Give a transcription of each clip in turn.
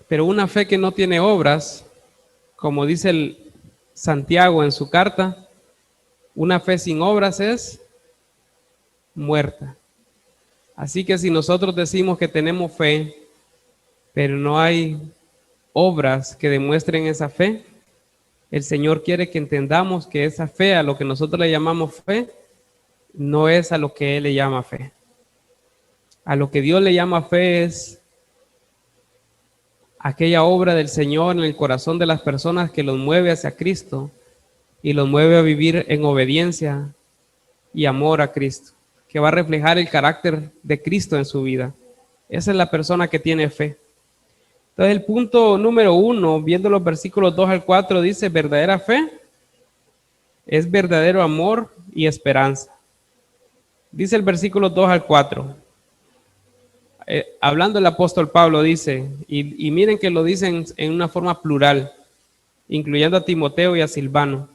Pero una fe que no tiene obras, como dice el Santiago en su carta, una fe sin obras es muerta. Así que si nosotros decimos que tenemos fe, pero no hay obras que demuestren esa fe, el Señor quiere que entendamos que esa fe, a lo que nosotros le llamamos fe, no es a lo que Él le llama fe. A lo que Dios le llama fe es aquella obra del Señor en el corazón de las personas que los mueve hacia Cristo y los mueve a vivir en obediencia y amor a Cristo, que va a reflejar el carácter de Cristo en su vida. Esa es la persona que tiene fe. Entonces el punto número 1, viendo los versículos 2 al 4, dice: verdadera fe es verdadero amor y esperanza. Dice el versículo 2 al 4. Hablando el apóstol Pablo dice, y miren que lo dicen en una forma plural, incluyendo a Timoteo y a Silvano: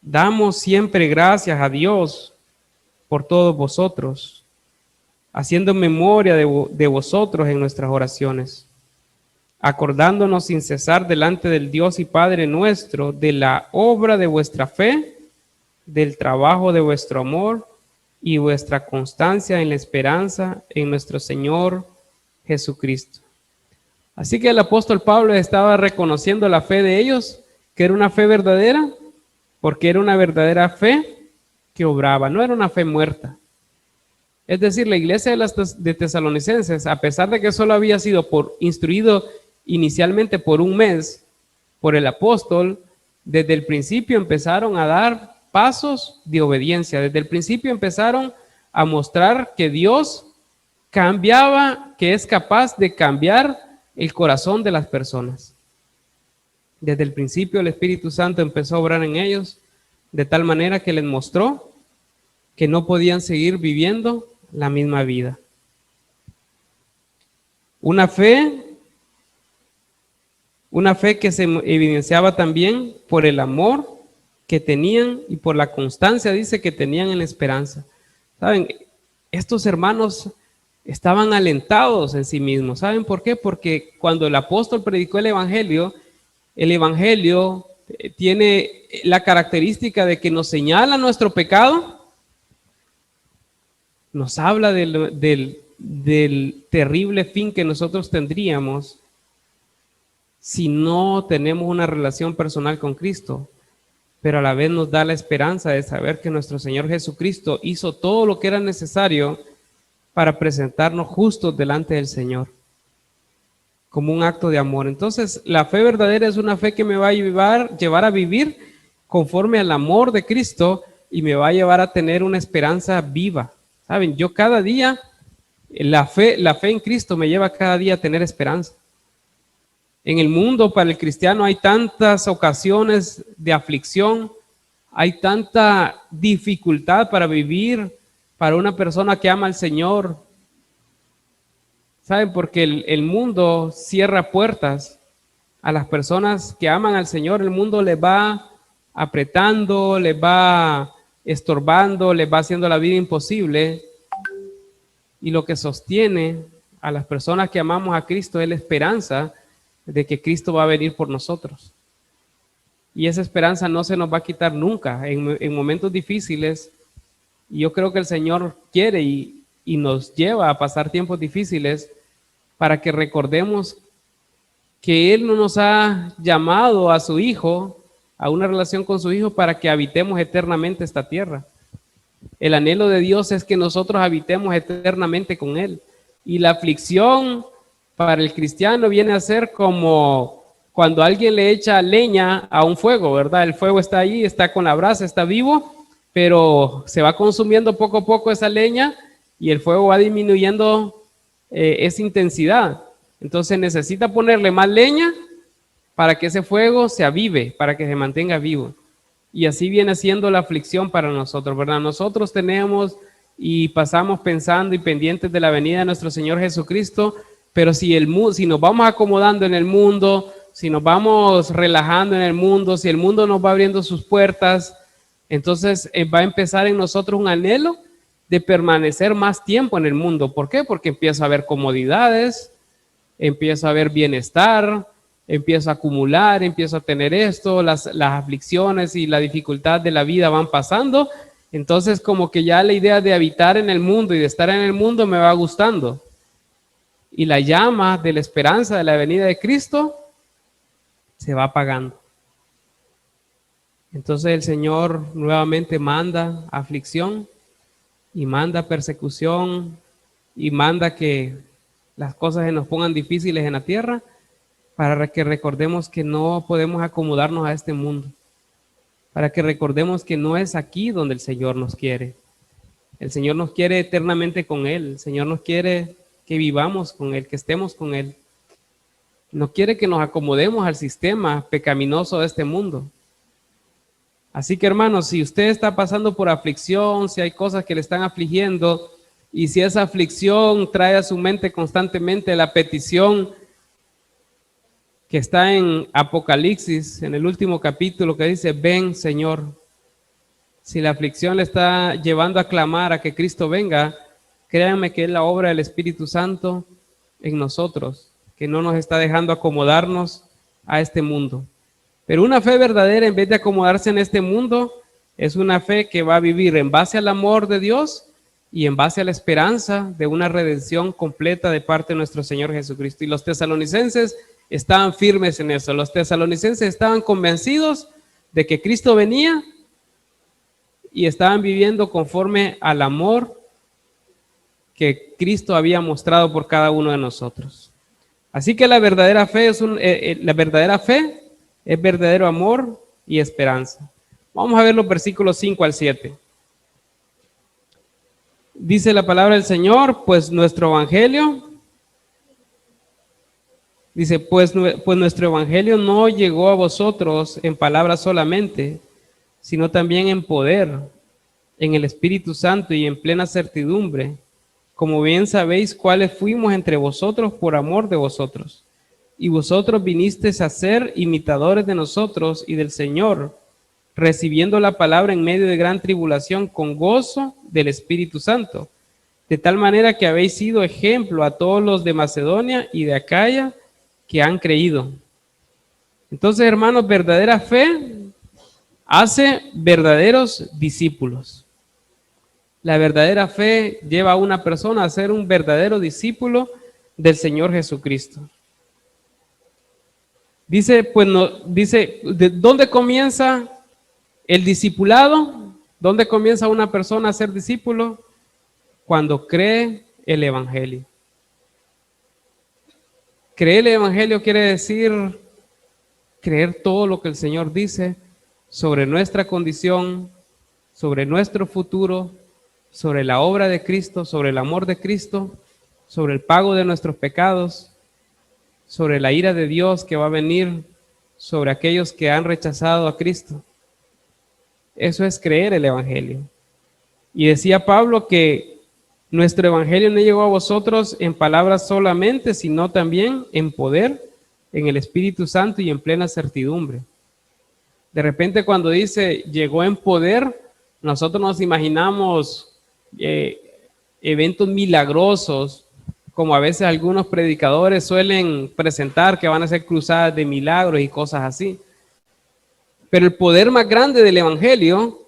damos siempre gracias a Dios por todos vosotros, haciendo memoria de vosotros en nuestras oraciones, acordándonos sin cesar delante del Dios y Padre nuestro de la obra de vuestra fe, del trabajo de vuestro amor y vuestra constancia en la esperanza en nuestro Señor Jesucristo. Así que el apóstol Pablo estaba reconociendo la fe de ellos, que era una fe verdadera, porque era una verdadera fe que obraba, no era una fe muerta. Es decir, la iglesia de Tesalonicenses, a pesar de que solo había sido instruido inicialmente por un mes por el apóstol, desde el principio empezaron a dar pasos de obediencia. Desde el principio empezaron a mostrar que Dios cambiaba, que es capaz de cambiar el corazón de las personas. Desde el principio el Espíritu Santo empezó a obrar en ellos de tal manera que les mostró que no podían seguir viviendo la misma vida. Una fe que se evidenciaba también por el amor que tenían y por la constancia, dice, que tenían en la esperanza. ¿Saben? Estos hermanos estaban alentados en sí mismos. ¿Saben por qué? Porque cuando el apóstol predicó el Evangelio tiene la característica de que nos señala nuestro pecado, nos habla del terrible fin que nosotros tendríamos si no tenemos una relación personal con Cristo, pero a la vez nos da la esperanza de saber que nuestro Señor Jesucristo hizo todo lo que era necesario para presentarnos justos delante del Señor, como un acto de amor. Entonces, la fe verdadera es una fe que me va a llevar a vivir conforme al amor de Cristo y me va a llevar a tener una esperanza viva. ¿Saben? Yo cada día, la fe en Cristo me lleva cada día a tener esperanza. En el mundo, para el cristiano, hay tantas ocasiones de aflicción, hay tanta dificultad para vivir para una persona que ama al Señor. ¿Saben? Porque el mundo cierra puertas a las personas que aman al Señor. El mundo les va apretando, les va estorbando, les va haciendo la vida imposible. Y lo que sostiene a las personas que amamos a Cristo es la esperanza de que Cristo va a venir por nosotros. Y esa esperanza no se nos va a quitar nunca en momentos difíciles. Y yo creo que el Señor quiere y nos lleva a pasar tiempos difíciles para que recordemos que Él no nos ha llamado a su Hijo, a una relación con su Hijo, para que habitemos eternamente esta tierra. El anhelo de Dios es que nosotros habitemos eternamente con Él. Y la aflicción para el cristiano viene a ser como cuando alguien le echa leña a un fuego, ¿verdad? El fuego está ahí, está con la brasa, está vivo, pero se va consumiendo poco a poco esa leña y el fuego va disminuyendo esa intensidad. Entonces necesita ponerle más leña para que ese fuego se avive, para que se mantenga vivo. Y así viene siendo la aflicción para nosotros, ¿verdad? Nosotros tenemos y pasamos pensando y pendientes de la venida de nuestro Señor Jesucristo, pero si nos vamos acomodando en el mundo, si nos vamos relajando en el mundo, si el mundo nos va abriendo sus puertas, entonces va a empezar en nosotros un anhelo de permanecer más tiempo en el mundo. ¿Por qué? Porque empieza a haber comodidades, empiezo a ver bienestar, empiezo a acumular, empiezo a tener esto, las aflicciones y la dificultad de la vida van pasando. Entonces como que ya la idea de habitar en el mundo y de estar en el mundo me va gustando. Y la llama de la esperanza de la venida de Cristo se va apagando. Entonces el Señor nuevamente manda aflicción y manda persecución y manda que las cosas se nos pongan difíciles en la tierra para que recordemos que no podemos acomodarnos a este mundo, para que recordemos que no es aquí donde el Señor nos quiere. El Señor nos quiere eternamente con Él, el Señor nos quiere que vivamos con Él, que estemos con Él. No quiere que nos acomodemos al sistema pecaminoso de este mundo. Así que hermanos, si usted está pasando por aflicción, si hay cosas que le están afligiendo y si esa aflicción trae a su mente constantemente la petición que está en Apocalipsis, en el último capítulo, que dice, ven Señor. Si la aflicción le está llevando a clamar a que Cristo venga, créanme que es la obra del Espíritu Santo en nosotros, que no nos está dejando acomodarnos a este mundo. Pero una fe verdadera, en vez de acomodarse en este mundo, es una fe que va a vivir en base al amor de Dios y en base a la esperanza de una redención completa de parte de nuestro Señor Jesucristo. Y los tesalonicenses estaban firmes en eso. Los tesalonicenses estaban convencidos de que Cristo venía y estaban viviendo conforme al amor que Cristo había mostrado por cada uno de nosotros. Así que la verdadera fe es verdadero amor y esperanza. Vamos a ver los versículos 5 al 7. Dice la palabra del Señor, pues nuestro evangelio, dice, pues nuestro evangelio no llegó a vosotros en palabras solamente, sino también en poder, en el Espíritu Santo y en plena certidumbre, como bien sabéis cuáles fuimos entre vosotros por amor de vosotros. Y vosotros vinisteis a ser imitadores de nosotros y del Señor, recibiendo la palabra en medio de gran tribulación con gozo del Espíritu Santo, de tal manera que habéis sido ejemplo a todos los de Macedonia y de Acaya que han creído. Entonces, hermanos, verdadera fe hace verdaderos discípulos. La verdadera fe lleva a una persona a ser un verdadero discípulo del Señor Jesucristo. Dice, ¿de dónde comienza el discipulado? ¿Dónde comienza una persona a ser discípulo? Cuando cree el Evangelio. Creer el Evangelio quiere decir creer todo lo que el Señor dice sobre nuestra condición, sobre nuestro futuro, sobre la obra de Cristo, sobre el amor de Cristo, sobre el pago de nuestros pecados, sobre la ira de Dios que va a venir sobre aquellos que han rechazado a Cristo. Eso es creer el Evangelio. Y decía Pablo que nuestro Evangelio no llegó a vosotros en palabras solamente, sino también en poder, en el Espíritu Santo y en plena certidumbre. De repente cuando dice llegó en poder, nosotros nos imaginamos eventos milagrosos, como a veces algunos predicadores suelen presentar que van a ser cruzadas de milagros y cosas así. Pero el poder más grande del Evangelio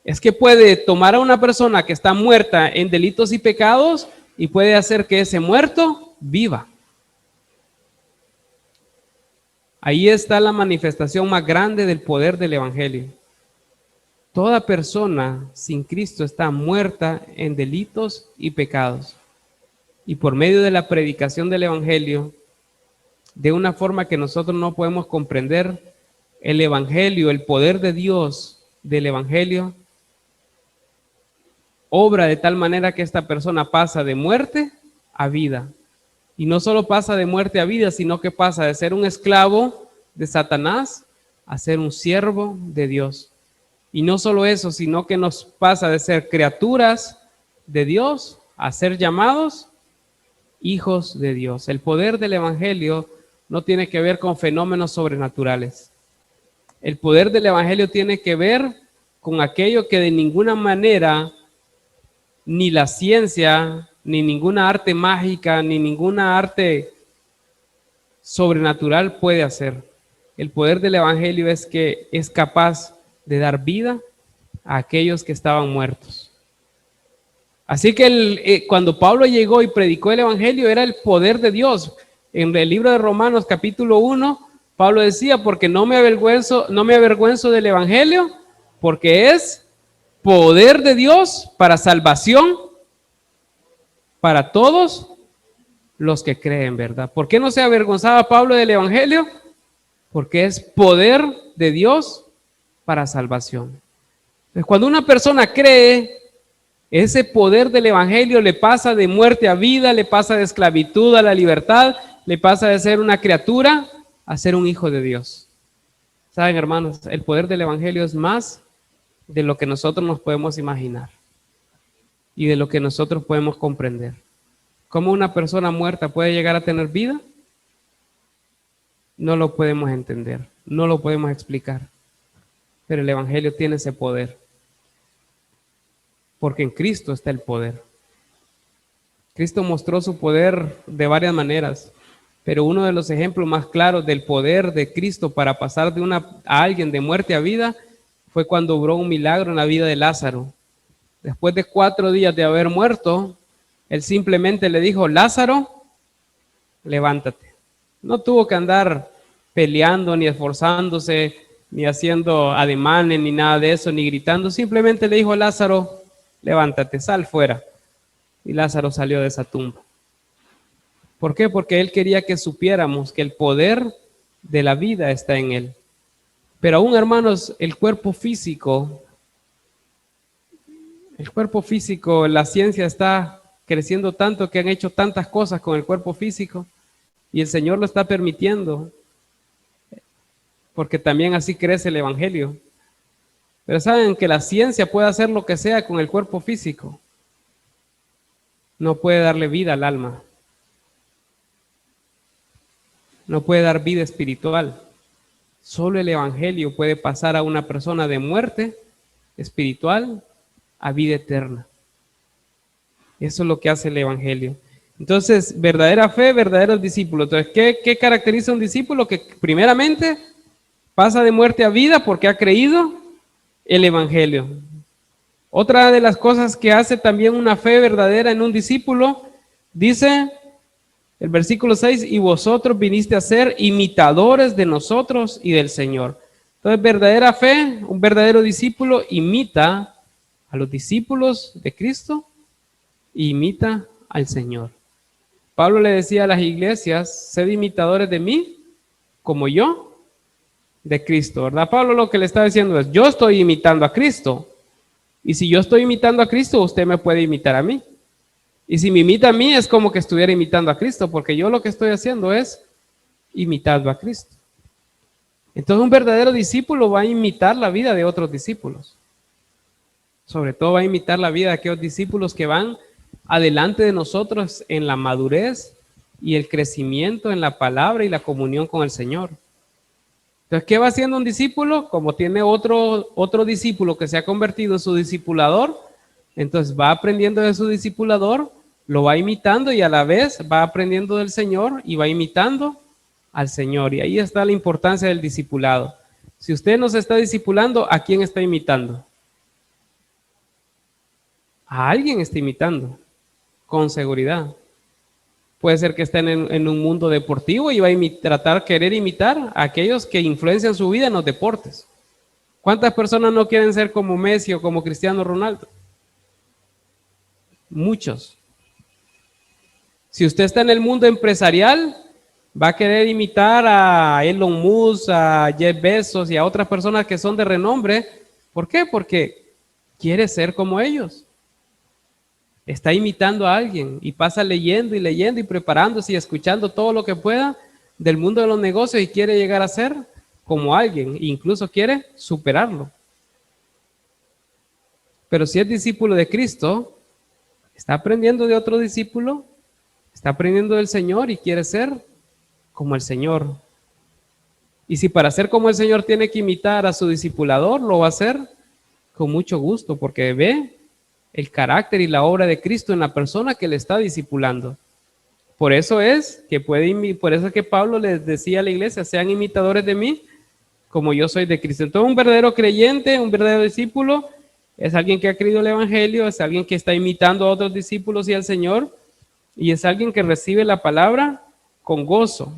es que puede tomar a una persona que está muerta en delitos y pecados y puede hacer que ese muerto viva. Ahí está la manifestación más grande del poder del Evangelio. Toda persona sin Cristo está muerta en delitos y pecados. Y por medio de la predicación del Evangelio, de una forma que nosotros no podemos comprender, el Evangelio, el poder de Dios del Evangelio, obra de tal manera que esta persona pasa de muerte a vida. Y no solo pasa de muerte a vida, sino que pasa de ser un esclavo de Satanás a ser un siervo de Dios. Y no solo eso, sino que nos pasa de ser criaturas de Dios a ser llamados hijos de Dios. El poder del Evangelio no tiene que ver con fenómenos sobrenaturales. El poder del Evangelio tiene que ver con aquello que de ninguna manera ni la ciencia, ni ninguna arte mágica, ni ninguna arte sobrenatural puede hacer. El poder del Evangelio es que es capaz de dar vida a aquellos que estaban muertos. Así que cuando Pablo llegó y predicó el Evangelio, era el poder de Dios. En el libro de Romanos capítulo 1, Pablo decía, porque no me avergüenzo del Evangelio, porque es poder de Dios para salvación para todos los que creen, ¿verdad? ¿Por qué no se avergonzaba Pablo del Evangelio? Porque es poder de Dios para salvación. Entonces, cuando una persona cree, ese poder del Evangelio le pasa de muerte a vida, le pasa de esclavitud a la libertad, le pasa de ser una criatura a ser un hijo de Dios. ¿Saben, hermanos? El poder del Evangelio es más de lo que nosotros nos podemos imaginar y de lo que nosotros podemos comprender. ¿Cómo una persona muerta puede llegar a tener vida? No lo podemos entender, no lo podemos explicar, pero el Evangelio tiene ese poder, porque en Cristo está el poder. Cristo mostró su poder de varias maneras, pero uno de los ejemplos más claros del poder de Cristo para pasar a alguien de muerte a vida fue cuando obró un milagro en la vida de Lázaro. Después de 4 días de haber muerto, él simplemente le dijo, Lázaro, levántate. No tuvo que andar peleando, ni esforzándose, ni haciendo ademanes, ni nada de eso, ni gritando. Simplemente le dijo, Lázaro, levántate, sal fuera. Y Lázaro salió de esa tumba. ¿Por qué? Porque él quería que supiéramos que el poder de la vida está en él. Pero aún, hermanos, el cuerpo físico, la ciencia está creciendo tanto que han hecho tantas cosas con el cuerpo físico y el Señor lo está permitiendo, porque también así crece el Evangelio. Pero saben que la ciencia puede hacer lo que sea con el cuerpo físico, no puede darle vida al alma, no puede dar vida espiritual. Solo el Evangelio puede pasar a una persona de muerte espiritual a vida eterna. Eso es lo que hace el Evangelio. Entonces, verdadera fe, verdaderos discípulos. Entonces, ¿qué caracteriza a un discípulo? Que primeramente pasa de muerte a vida porque ha creído el Evangelio. Otra de las cosas que hace también una fe verdadera en un discípulo, dice el versículo 6, y vosotros viniste a ser imitadores de nosotros y del Señor. Entonces, verdadera fe, un verdadero discípulo imita a los discípulos de Cristo e imita al Señor. Pablo le decía a las iglesias, sed imitadores de mí, como yo de Cristo, ¿verdad? Pablo lo que le está diciendo es, yo estoy imitando a Cristo, y si yo estoy imitando a Cristo, usted me puede imitar a mí. Y si me imita a mí, es como que estuviera imitando a Cristo, porque yo lo que estoy haciendo es imitando a Cristo. Entonces, un verdadero discípulo va a imitar la vida de otros discípulos. Sobre todo va a imitar la vida de aquellos discípulos que van adelante de nosotros en la madurez y el crecimiento en la palabra y la comunión con el Señor. Entonces, ¿qué va haciendo un discípulo? Como tiene otro discípulo que se ha convertido en su discipulador, entonces va aprendiendo de su discipulador, lo va imitando y a la vez va aprendiendo del Señor y va imitando al Señor. Y ahí está la importancia del discipulado. Si usted no se está discipulando, ¿a quién está imitando? A alguien está imitando, con seguridad. Puede ser que esté en un mundo deportivo y va a querer imitar a aquellos que influencian su vida en los deportes. ¿Cuántas personas no quieren ser como Messi o como Cristiano Ronaldo? Muchos. Si usted está en el mundo empresarial, va a querer imitar a Elon Musk, a Jeff Bezos y a otras personas que son de renombre. ¿Por qué? Porque quiere ser como ellos. Está imitando a alguien y pasa leyendo y preparándose y escuchando todo lo que pueda del mundo de los negocios y quiere llegar a ser como alguien, e incluso quiere superarlo. Pero si es discípulo de Cristo, está aprendiendo de otro discípulo, está aprendiendo del Señor y quiere ser como el Señor. Y si para ser como el Señor tiene que imitar a su discipulador, lo va a hacer con mucho gusto porque ve el carácter y la obra de Cristo en la persona que le está discipulando. Por eso es que por eso es que Pablo les decía a la iglesia, sean imitadores de mí, como yo soy de Cristo. Entonces, un verdadero creyente, un verdadero discípulo, es alguien que ha creído el evangelio, es alguien que está imitando a otros discípulos y al Señor, y es alguien que recibe la palabra con gozo.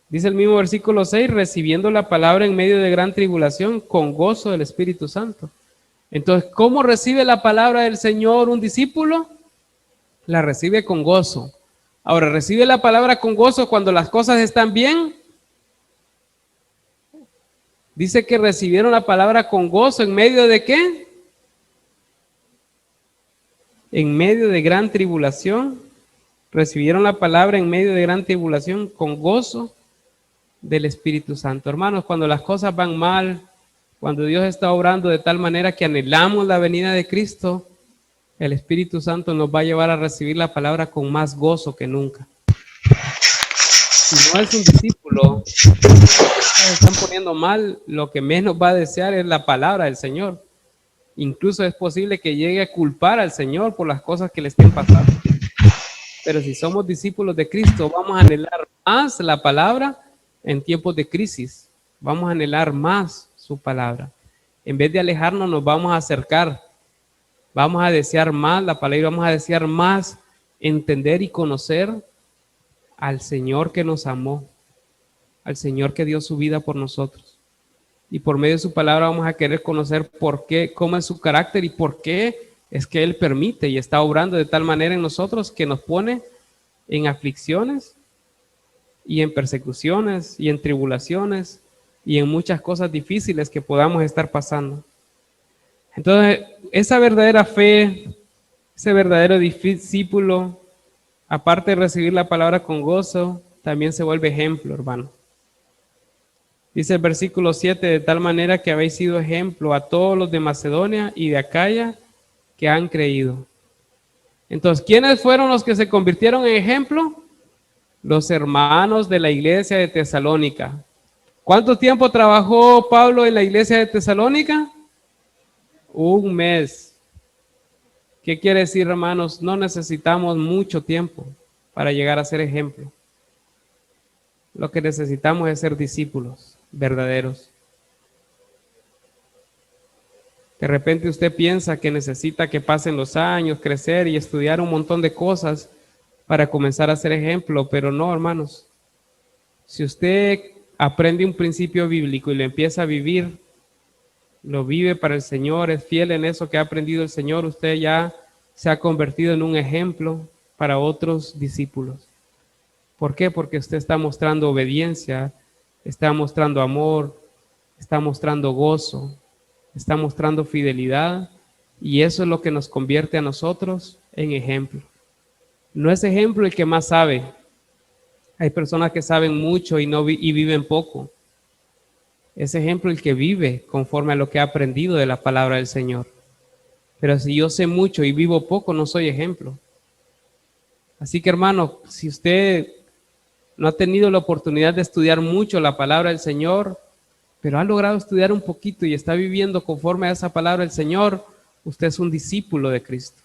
Dice el mismo versículo 6, recibiendo la palabra en medio de gran tribulación, con gozo del Espíritu Santo. Entonces, ¿cómo recibe la palabra del Señor un discípulo? La recibe con gozo. Ahora, ¿recibe la palabra con gozo cuando las cosas están bien? Dice que recibieron la palabra con gozo, ¿en medio de qué? En medio de gran tribulación. Recibieron la palabra en medio de gran tribulación con gozo del Espíritu Santo. Hermanos, cuando las cosas van mal, cuando Dios está obrando de tal manera que anhelamos la venida de Cristo, el Espíritu Santo nos va a llevar a recibir la palabra con más gozo que nunca. Si no es un discípulo, se están poniendo mal, lo que menos va a desear es la palabra del Señor. Incluso es posible que llegue a culpar al Señor por las cosas que le estén pasando. Pero si somos discípulos de Cristo, vamos a anhelar más la palabra en tiempos de crisis. Vamos a anhelar más su palabra. En vez de alejarnos, nos vamos a acercar. Vamos a desear más la palabra y vamos a desear más entender y conocer al Señor que nos amó, al Señor que dio su vida por nosotros. Y por medio de su palabra vamos a querer conocer por qué, cómo es su carácter y por qué es que Él permite y está obrando de tal manera en nosotros que nos pone en aflicciones y en persecuciones y en tribulaciones y en muchas cosas difíciles que podamos estar pasando. Entonces, esa verdadera fe, ese verdadero discípulo, aparte de recibir la palabra con gozo, también se vuelve ejemplo, hermano. Dice el versículo 7, de tal manera que habéis sido ejemplo a todos los de Macedonia y de Acaya que han creído. Entonces, ¿quiénes fueron los que se convirtieron en ejemplo? Los hermanos de la iglesia de Tesalónica. ¿Cuánto tiempo trabajó Pablo en la iglesia de Tesalónica? Un mes. ¿Qué quiere decir, hermanos? No necesitamos mucho tiempo para llegar a ser ejemplo. Lo que necesitamos es ser discípulos verdaderos. De repente usted piensa que necesita que pasen los años, crecer y estudiar un montón de cosas para comenzar a ser ejemplo, pero no, hermanos. Si usted aprende un principio bíblico y lo empieza a vivir, lo vive para el Señor, es fiel en eso que ha aprendido el Señor, usted ya se ha convertido en un ejemplo para otros discípulos. ¿Por qué? Porque usted está mostrando obediencia, está mostrando amor, está mostrando gozo, está mostrando fidelidad, y eso es lo que nos convierte a nosotros en ejemplo. No es ejemplo el que más sabe. Hay personas que saben mucho y viven poco. Es ejemplo el que vive conforme a lo que ha aprendido de la palabra del Señor. Pero si yo sé mucho y vivo poco, no soy ejemplo. Así que, hermano, si usted no ha tenido la oportunidad de estudiar mucho la palabra del Señor, pero ha logrado estudiar un poquito y está viviendo conforme a esa palabra del Señor, usted es un discípulo de Cristo.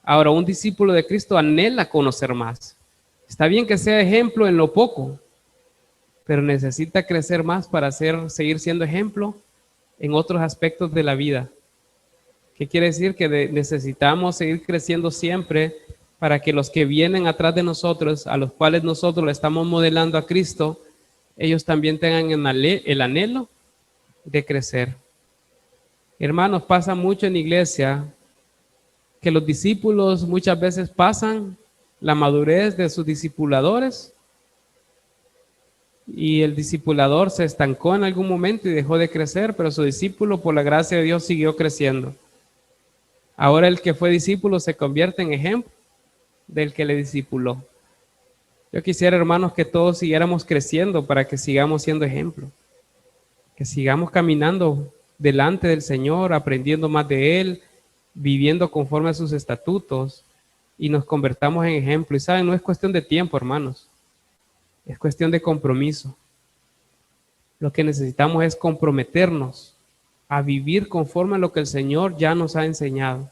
Ahora, un discípulo de Cristo anhela conocer más. Está bien que sea ejemplo en lo poco, pero necesita crecer más para seguir siendo ejemplo en otros aspectos de la vida. ¿Qué quiere decir? Que necesitamos seguir creciendo siempre para que los que vienen atrás de nosotros, a los cuales nosotros le estamos modelando a Cristo, ellos también tengan el anhelo de crecer. Hermanos, pasa mucho en la iglesia que los discípulos muchas veces pasan la madurez de sus discipuladores y el discipulador se estancó en algún momento y dejó de crecer, pero su discípulo, por la gracia de Dios, siguió creciendo. Ahora el que fue discípulo se convierte en ejemplo del que le discipuló. Yo quisiera, hermanos, que todos siguiéramos creciendo para que sigamos siendo ejemplo, que sigamos caminando delante del Señor, aprendiendo más de Él, viviendo conforme a sus estatutos y nos convertamos en ejemplo. Y saben, no es cuestión de tiempo, hermanos, es cuestión de compromiso. Lo que necesitamos es comprometernos a vivir conforme a lo que el Señor ya nos ha enseñado.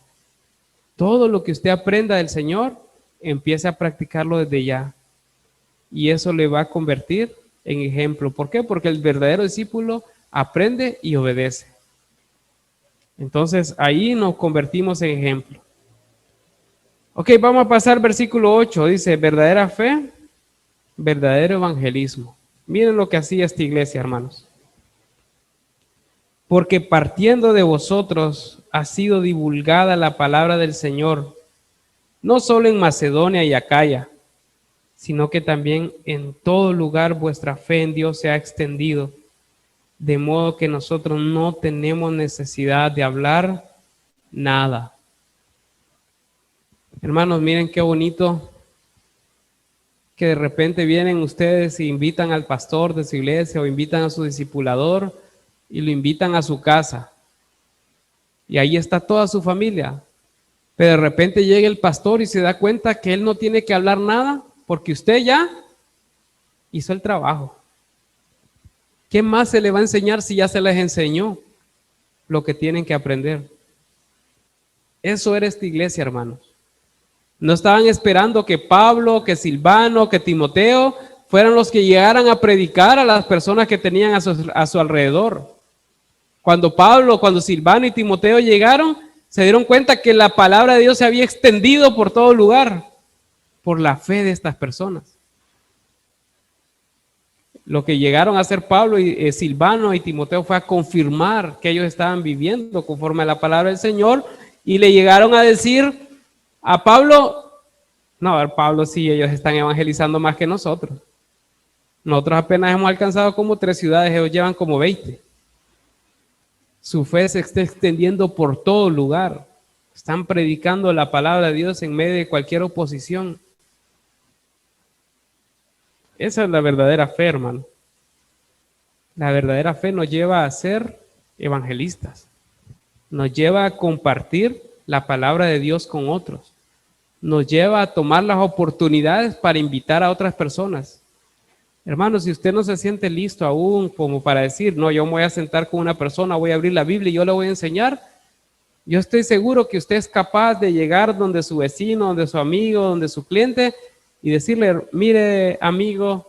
Todo lo que usted aprenda del Señor, empiece a practicarlo desde ya. Y eso le va a convertir en ejemplo. ¿Por qué? Porque el verdadero discípulo aprende y obedece. Entonces ahí nos convertimos en ejemplo. Ok, vamos a pasar al versículo 8. Dice, verdadera fe, verdadero evangelismo. Miren lo que hacía esta iglesia, hermanos. Porque partiendo de vosotros ha sido divulgada la palabra del Señor, no solo en Macedonia y Acaya, sino que también en todo lugar vuestra fe en Dios se ha extendido, de modo que nosotros no tenemos necesidad de hablar nada. Hermanos, miren qué bonito que de repente vienen ustedes e invitan al pastor de su iglesia o invitan a su discipulador y lo invitan a su casa. Y ahí está toda su familia. Pero de repente llega el pastor y se da cuenta que él no tiene que hablar nada porque usted ya hizo el trabajo. ¿Qué más se le va a enseñar si ya se les enseñó lo que tienen que aprender? Eso era esta iglesia, hermanos. No estaban esperando que Pablo, que Silvano, que Timoteo fueran los que llegaran a predicar a las personas que tenían a su alrededor. Cuando Pablo, cuando Silvano y Timoteo llegaron, se dieron cuenta que la palabra de Dios se había extendido por todo lugar, por la fe de estas personas. Lo que llegaron a hacer Pablo y Silvano y Timoteo fue a confirmar que ellos estaban viviendo conforme a la palabra del Señor y le llegaron a decir a Pablo, no, a ver, Pablo, sí, ellos están evangelizando más que nosotros. Nosotros apenas hemos alcanzado como 3 ciudades, ellos llevan como 20. Su fe se está extendiendo por todo lugar. Están predicando la palabra de Dios en medio de cualquier oposición. Esa es la verdadera fe, hermano. La verdadera fe nos lleva a ser evangelistas. Nos lleva a compartir la palabra de Dios con otros. Nos lleva a tomar las oportunidades para invitar a otras personas. Hermano, si usted no se siente listo aún como para decir, no, yo me voy a sentar con una persona, voy a abrir la Biblia y yo le voy a enseñar, yo estoy seguro que usted es capaz de llegar donde su vecino, donde su amigo, donde su cliente y decirle, mire amigo,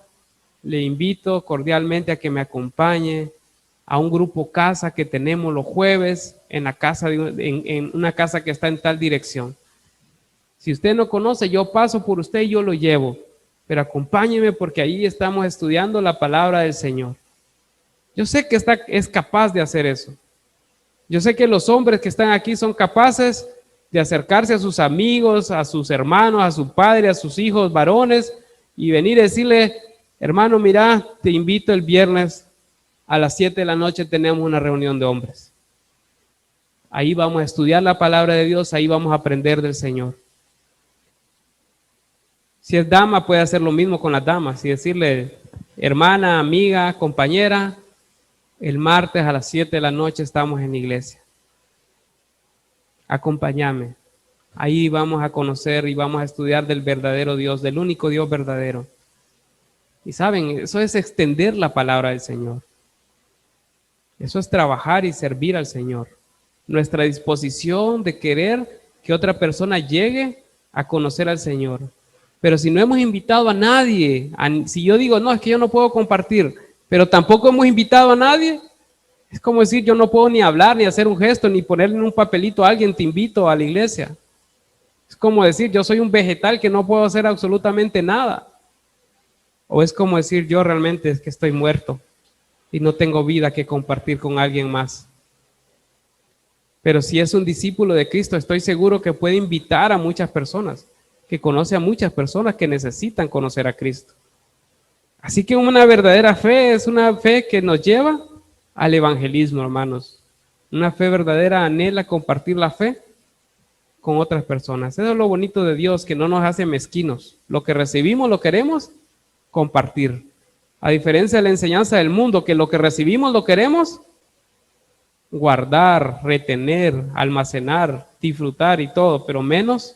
le invito cordialmente a que me acompañe a un grupo casa que tenemos los jueves en la casa en una casa que está en tal dirección. Si usted no conoce, yo paso por usted y yo lo llevo, pero acompáñeme porque ahí estamos estudiando la palabra del Señor. Yo sé que es capaz de hacer eso. Yo sé que los hombres que están aquí son capaces de acercarse a sus amigos, a sus hermanos, a su padre, a sus hijos varones y venir a decirle, hermano, mira, te invito el viernes a las 7 de la noche, tenemos una reunión de hombres. Ahí vamos a estudiar la palabra de Dios, ahí vamos a aprender del Señor. Si es dama, puede hacer lo mismo con las damas y decirle, hermana, amiga, compañera, el martes a las 7 de la noche estamos en la iglesia. Acompáñame. Ahí vamos a conocer y vamos a estudiar del verdadero Dios, del único Dios verdadero. Y saben, eso es extender la palabra del Señor. Eso es trabajar y servir al Señor. Nuestra disposición de querer que otra persona llegue a conocer al Señor. Pero si no hemos invitado a nadie, si yo digo, no, es que yo no puedo compartir, pero tampoco hemos invitado a nadie, es como decir, yo no puedo ni hablar, ni hacer un gesto, ni ponerle en un papelito a alguien, te invito a la iglesia. Es como decir, yo soy un vegetal que no puedo hacer absolutamente nada. O es como decir, yo realmente es que estoy muerto y no tengo vida que compartir con alguien más. Pero si es un discípulo de Cristo, estoy seguro que puede invitar a muchas personas, que conoce a muchas personas que necesitan conocer a Cristo. Así que una verdadera fe es una fe que nos lleva al evangelismo, hermanos. Una fe verdadera anhela compartir la fe con otras personas. Eso es lo bonito de Dios, que no nos hace mezquinos. Lo que recibimos lo queremos compartir. A diferencia de la enseñanza del mundo, que lo que recibimos lo queremos guardar, retener, almacenar, disfrutar y todo, pero menos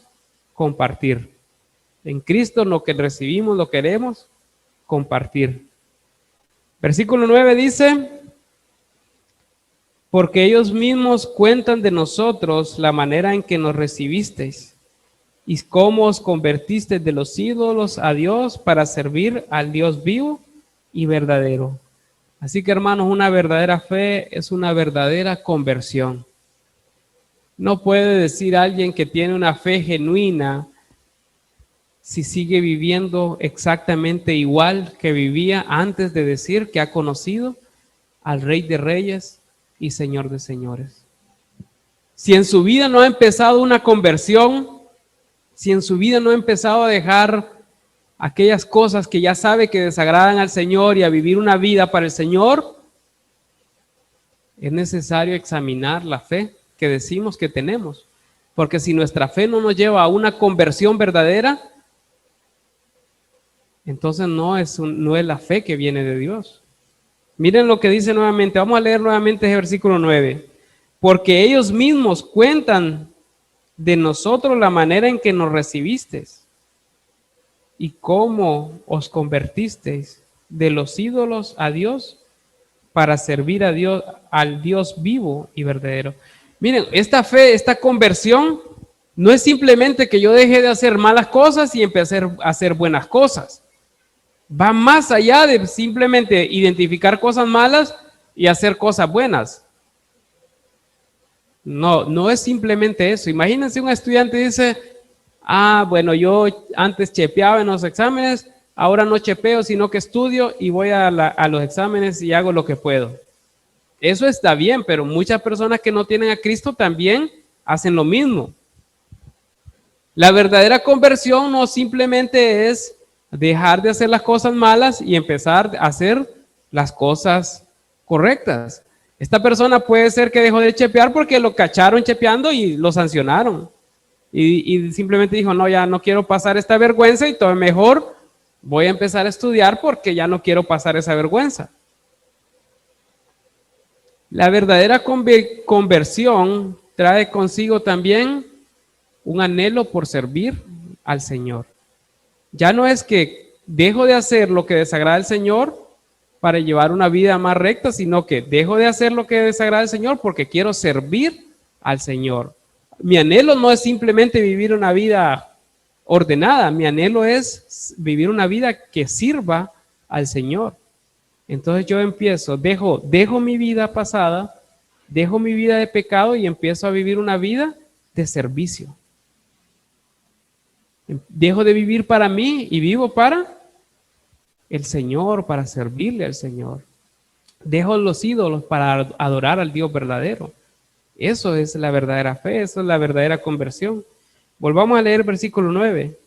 compartir. En Cristo lo que recibimos lo queremos compartir. Versículo 9 dice, porque ellos mismos cuentan de nosotros la manera en que nos recibisteis y cómo os convertiste de los ídolos a Dios para servir al Dios vivo y verdadero. Así que, hermanos, una verdadera fe es una verdadera conversión. No puede decir alguien que tiene una fe genuina si sigue viviendo exactamente igual que vivía antes de decir que ha conocido al Rey de Reyes y Señor de Señores. Si en su vida no ha empezado una conversión, si en su vida no ha empezado a dejar aquellas cosas que ya sabe que desagradan al Señor y a vivir una vida para el Señor, es necesario examinar la fe que decimos que tenemos. Porque si nuestra fe no nos lleva a una conversión verdadera, entonces no es la fe que viene de Dios. Miren lo que dice nuevamente, vamos a leer nuevamente el versículo 9. Porque ellos mismos cuentan de nosotros la manera en que nos recibisteis y cómo os convertisteis de los ídolos a Dios para servir a Dios, al Dios vivo y verdadero. Miren, esta fe, esta conversión, no es simplemente que yo deje de hacer malas cosas y empecé a hacer buenas cosas. Va más allá de simplemente identificar cosas malas y hacer cosas buenas. No es simplemente eso. Imagínense un estudiante dice, bueno, yo antes chepeaba en los exámenes, ahora no chepeo, sino que estudio y voy a los exámenes y hago lo que puedo. Eso está bien, pero muchas personas que no tienen a Cristo también hacen lo mismo. La verdadera conversión no simplemente es dejar de hacer las cosas malas y empezar a hacer las cosas correctas. Esta persona puede ser que dejó de chepear porque lo cacharon chepeando y lo sancionaron. Y simplemente dijo, no, ya no quiero pasar esta vergüenza y todo mejor voy a empezar a estudiar porque ya no quiero pasar esa vergüenza. La verdadera conversión trae consigo también un anhelo por servir al Señor. Ya no es que dejo de hacer lo que desagrada al Señor para llevar una vida más recta, sino que dejo de hacer lo que desagrada al Señor porque quiero servir al Señor. Mi anhelo no es simplemente vivir una vida ordenada, mi anhelo es vivir una vida que sirva al Señor. Entonces yo empiezo, dejo mi vida pasada, dejo mi vida de pecado y empiezo a vivir una vida de servicio. Dejo de vivir para mí y vivo para el Señor, para servirle al Señor. Dejo los ídolos para adorar al Dios verdadero. Eso es la verdadera fe, eso es la verdadera conversión. Volvamos a leer el versículo 9.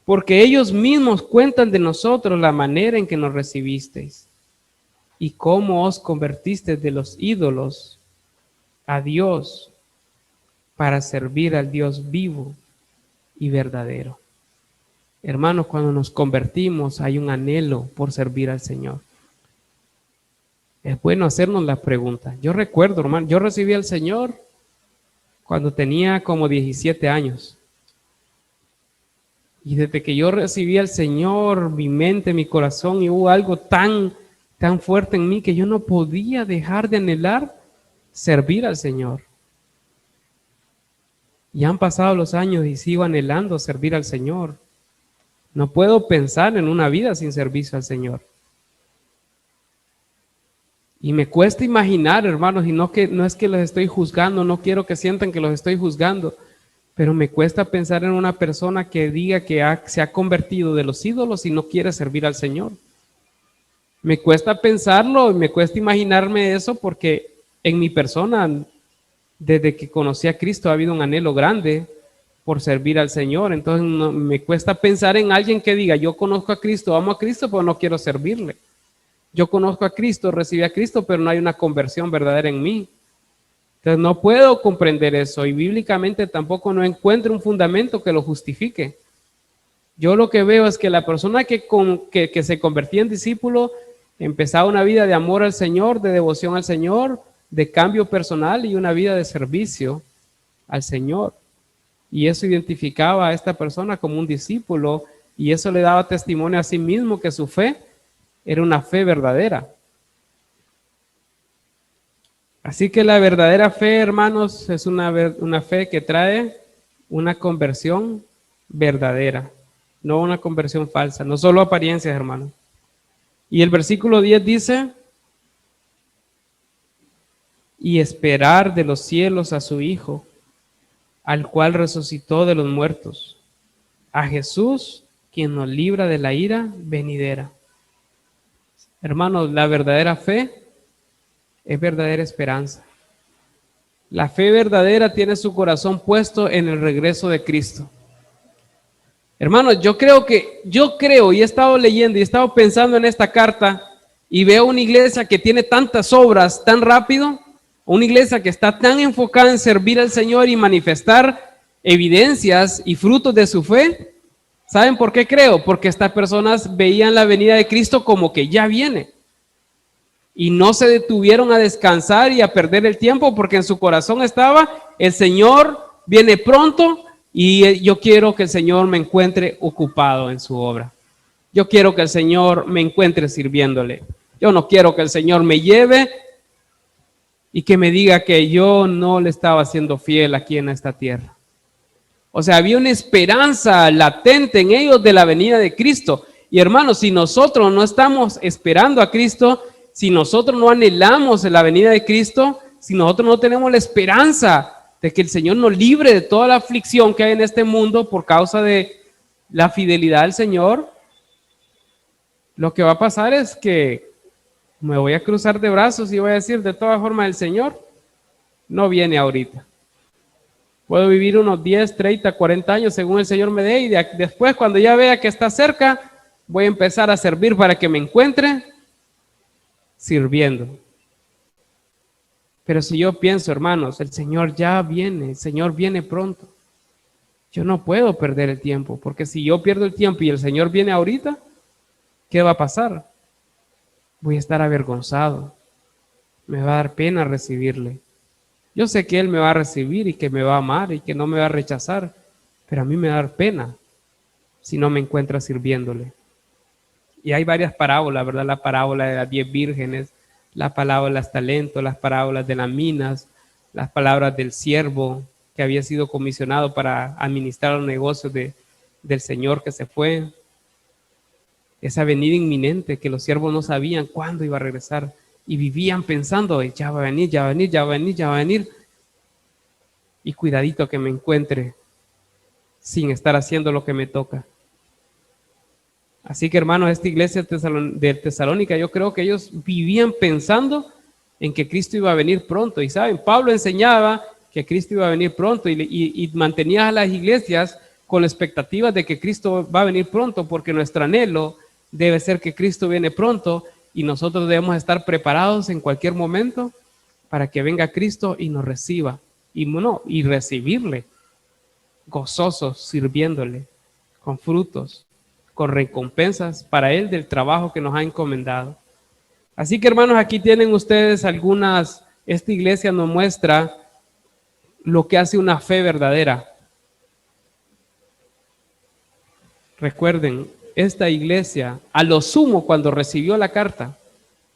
Porque ellos mismos cuentan de nosotros la manera en que nos recibisteis y cómo os convertisteis de los ídolos a Dios para servir al Dios vivo y verdadero. Hermanos, cuando nos convertimos hay un anhelo por servir al Señor. Es bueno hacernos la pregunta. Yo recuerdo, hermano, yo recibí al Señor cuando tenía como 17 años. Y desde que yo recibí al Señor, mi mente, mi corazón, y hubo algo tan fuerte en mí que yo no podía dejar de anhelar servir al Señor. Y han pasado los años y sigo anhelando servir al Señor. No puedo pensar en una vida sin servicio al Señor. Y me cuesta imaginar, hermanos, y no es que los estoy juzgando, no quiero que sientan que los estoy juzgando, pero me cuesta pensar en una persona que diga que se ha convertido de los ídolos y no quiere servir al Señor. Me cuesta pensarlo y me cuesta imaginarme eso porque en mi persona, desde que conocí a Cristo, ha habido un anhelo grande por servir al Señor. Entonces me cuesta pensar en alguien que diga, yo conozco a Cristo, amo a Cristo, pero no quiero servirle. Yo conozco a Cristo, recibí a Cristo, pero no hay una conversión verdadera en mí. Entonces no puedo comprender eso y bíblicamente tampoco no encuentro un fundamento que lo justifique. Yo lo que veo es que la persona que se convertía en discípulo empezaba una vida de amor al Señor, de devoción al Señor, de cambio personal y una vida de servicio al Señor. Y eso identificaba a esta persona como un discípulo y eso le daba testimonio a sí mismo que su fe era una fe verdadera. Así que la verdadera fe, hermanos, es una fe que trae una conversión verdadera, no una conversión falsa, no solo apariencias, hermano. Y el versículo 10 dice, y esperar de los cielos a su Hijo, al cual resucitó de los muertos, a Jesús, quien nos libra de la ira venidera. Hermanos, la verdadera fe es verdadera esperanza. La fe verdadera tiene su corazón puesto en el regreso de Cristo. Hermanos, yo creo y he estado leyendo y he estado pensando en esta carta y veo una iglesia que tiene tantas obras tan rápido, una iglesia que está tan enfocada en servir al Señor y manifestar evidencias y frutos de su fe. ¿Saben por qué creo? Porque estas personas veían la venida de Cristo como que ya viene. Y no se detuvieron a descansar y a perder el tiempo porque en su corazón estaba, el Señor viene pronto y yo quiero que el Señor me encuentre ocupado en su obra. Yo quiero que el Señor me encuentre sirviéndole. Yo no quiero que el Señor me lleve y que me diga que yo no le estaba siendo fiel aquí en esta tierra. O sea, había una esperanza latente en ellos de la venida de Cristo. Y hermanos, si nosotros no estamos esperando a Cristo, si nosotros no anhelamos la venida de Cristo, si nosotros no tenemos la esperanza de que el Señor nos libre de toda la aflicción que hay en este mundo por causa de la fidelidad al Señor, lo que va a pasar es que me voy a cruzar de brazos y voy a decir, de todas formas, el Señor no viene ahorita. Puedo vivir unos 10, 30, 40 años según el Señor me dé y después cuando ya vea que está cerca, voy a empezar a servir para que me encuentre sirviendo. Pero si yo pienso, hermanos, el Señor ya viene, el Señor viene pronto. Yo no puedo perder el tiempo, porque si yo pierdo el tiempo y el Señor viene ahorita, ¿qué va a pasar? Voy a estar avergonzado. Me va a dar pena recibirle. Yo sé que Él me va a recibir y que me va a amar y que no me va a rechazar, pero a mí me va a dar pena si no me encuentra sirviéndole. Y hay varias parábolas, ¿verdad? La parábola de las 10 vírgenes, la parábola de los talentos, las parábolas de las minas, las palabras del siervo que había sido comisionado para administrar los negocios del Señor que se fue. Esa venida inminente que los siervos no sabían cuándo iba a regresar y vivían pensando, ya va a venir, ya va a venir, ya va a venir, ya va a venir. Y cuidadito que me encuentre sin estar haciendo lo que me toca. Así que hermanos, esta iglesia de Tesalónica, yo creo que ellos vivían pensando en que Cristo iba a venir pronto. Y saben, Pablo enseñaba que Cristo iba a venir pronto y mantenía a las iglesias con la expectativa de que Cristo va a venir pronto, porque nuestro anhelo debe ser que Cristo viene pronto y nosotros debemos estar preparados en cualquier momento para que venga Cristo y nos reciba y recibirle gozosos, sirviéndole con frutos, con recompensas para Él del trabajo que nos ha encomendado. Así que hermanos, aquí tienen ustedes esta iglesia nos muestra lo que hace una fe verdadera. Recuerden, esta iglesia, a lo sumo cuando recibió la carta,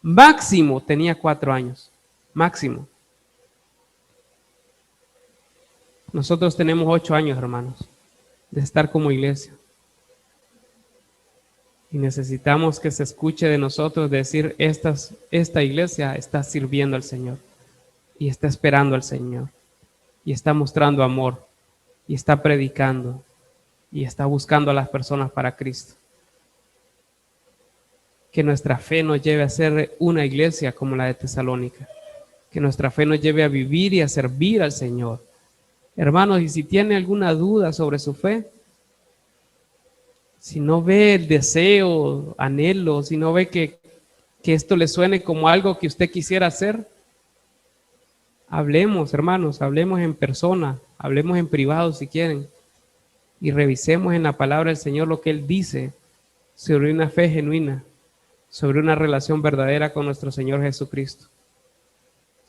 máximo tenía 4 años, máximo. Nosotros tenemos 8 años, hermanos, de estar como iglesia. Y necesitamos que se escuche de nosotros decir, esta iglesia está sirviendo al Señor y está esperando al Señor y está mostrando amor y está predicando y está buscando a las personas para Cristo. Que nuestra fe nos lleve a ser una iglesia como la de Tesalónica. Que nuestra fe nos lleve a vivir y a servir al Señor. Hermanos, y si tiene alguna duda sobre su fe, si no ve el deseo, anhelo, si no ve que esto le suene como algo que usted quisiera hacer, hablemos, hermanos, hablemos en persona, hablemos en privado si quieren, y revisemos en la palabra del Señor lo que Él dice sobre una fe genuina, sobre una relación verdadera con nuestro Señor Jesucristo.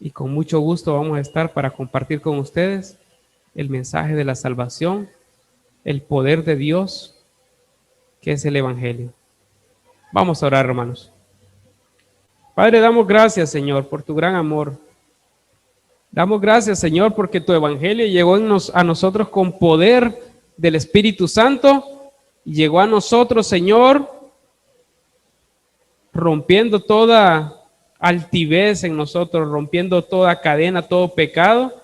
Y con mucho gusto vamos a estar para compartir con ustedes el mensaje de la salvación, el poder de Dios, que es el Evangelio. Vamos a orar, hermanos. Padre, damos gracias, Señor, por tu gran amor. Damos gracias, Señor, porque tu Evangelio llegó a nosotros con poder del Espíritu Santo llegó a nosotros, Señor, rompiendo toda altivez en nosotros, rompiendo toda cadena, todo pecado,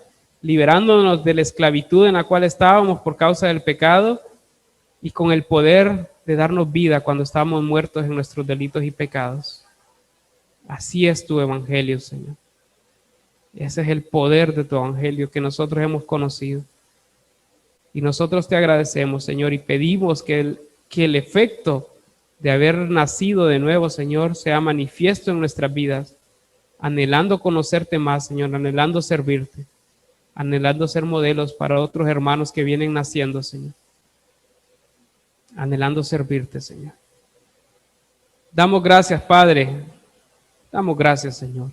liberándonos de la esclavitud en la cual estábamos por causa del pecado y con el poder de darnos vida cuando estábamos muertos en nuestros delitos y pecados. Así es tu evangelio, Señor. Ese es el poder de tu evangelio que nosotros hemos conocido. Y nosotros te agradecemos, Señor, y pedimos que el efecto de haber nacido de nuevo, Señor, sea manifiesto en nuestras vidas, anhelando conocerte más, Señor, anhelando servirte, anhelando ser modelos para otros hermanos que vienen naciendo, Señor, anhelando servirte, Señor. Damos gracias, Padre, damos gracias, Señor.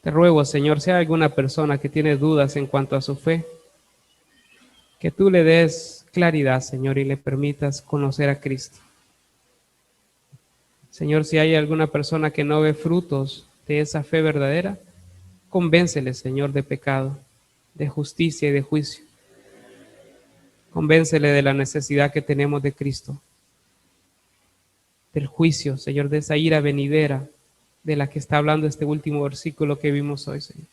Te ruego, Señor, si hay alguna persona que tiene dudas en cuanto a su fe, que tú le des claridad, Señor, y le permitas conocer a Cristo. Señor, si hay alguna persona que no ve frutos de esa fe verdadera, convéncele, Señor, de pecado, de justicia y de juicio. Convéncele de la necesidad que tenemos de Cristo, del juicio, Señor, de esa ira venidera de la que está hablando este último versículo que vimos hoy, Señor.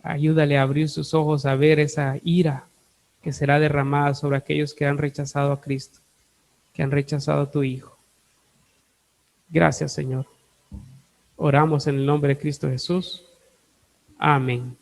Ayúdale a abrir sus ojos a ver esa ira que será derramada sobre aquellos que han rechazado a Cristo, que han rechazado a tu Hijo. Gracias, Señor. Oramos en el nombre de Cristo Jesús. Amén.